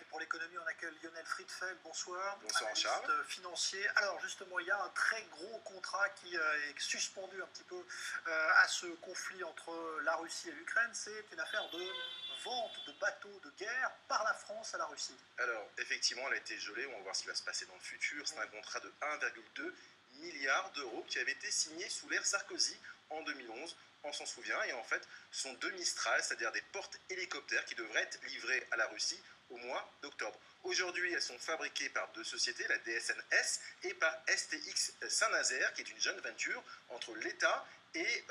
Et pour l'économie, on accueille Lionel Friedfeld. Bonsoir. Bonsoir analyste Charles. financier. Alors justement, il y a un très gros contrat qui est suspendu un petit peu à ce conflit entre la Russie et l'Ukraine. C'est une affaire de vente de bateaux de guerre par la France à la Russie. Alors, effectivement, elle a été gelée. On va voir ce qui va se passer dans le futur. C'est un contrat de 1,2 milliard d'euros qui avait été signé sous l'ère Sarkozy en 2011. On s'en souvient. Et en fait, ce sont deux Mistral, c'est-à-dire des porte-hélicoptères qui devraient être livrés à la Russie au mois d'octobre. Aujourd'hui, elles sont fabriquées par deux sociétés, la DSNS et par STX Saint-Nazaire, qui est une jeune venture entre l'État et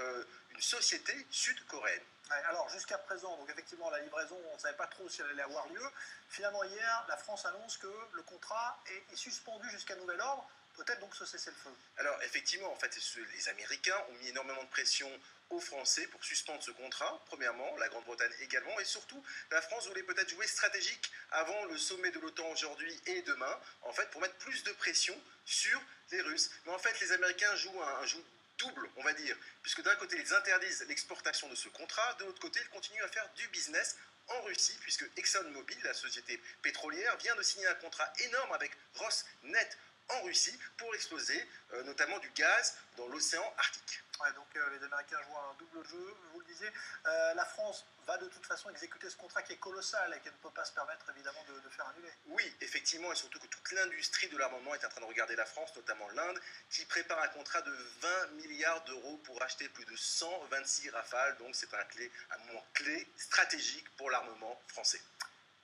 une société sud-coréenne. Alors jusqu'à présent, donc effectivement la livraison, on ne savait pas trop si elle allait avoir lieu. Finalement hier, la France annonce que le contrat est suspendu jusqu'à nouvel ordre, peut-être donc ce cessez-le-feu. Alors effectivement, en fait, les Américains ont mis énormément de pression aux Français pour suspendre ce contrat, premièrement, la Grande-Bretagne également, et surtout, la France voulait peut-être jouer stratégique avant le sommet de l'OTAN aujourd'hui et demain, en fait, pour mettre plus de pression sur les Russes. Mais en fait, les Américains jouent un jeu double, on va dire, puisque d'un côté, ils interdisent l'exportation de ce contrat, de l'autre côté, ils continuent à faire du business en Russie, puisque ExxonMobil, la société pétrolière, vient de signer un contrat énorme avec Rosneft en Russie pour exploser notamment du gaz dans l'océan Arctique. Ouais, donc les Américains jouent un double jeu, vous le disiez. La France va de toute façon exécuter ce contrat qui est colossal et qui ne peut pas se permettre évidemment de faire annuler. Oui, effectivement, et surtout que toute l'industrie de l'armement est en train de regarder la France, notamment l'Inde, qui prépare un contrat de 20 milliards d'euros pour acheter plus de 126 Rafales. Donc c'est un moment clé, stratégique pour l'armement français.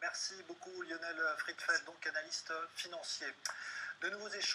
Merci beaucoup Lionel Friedfeld, donc analyste financier. De nouveaux échanges.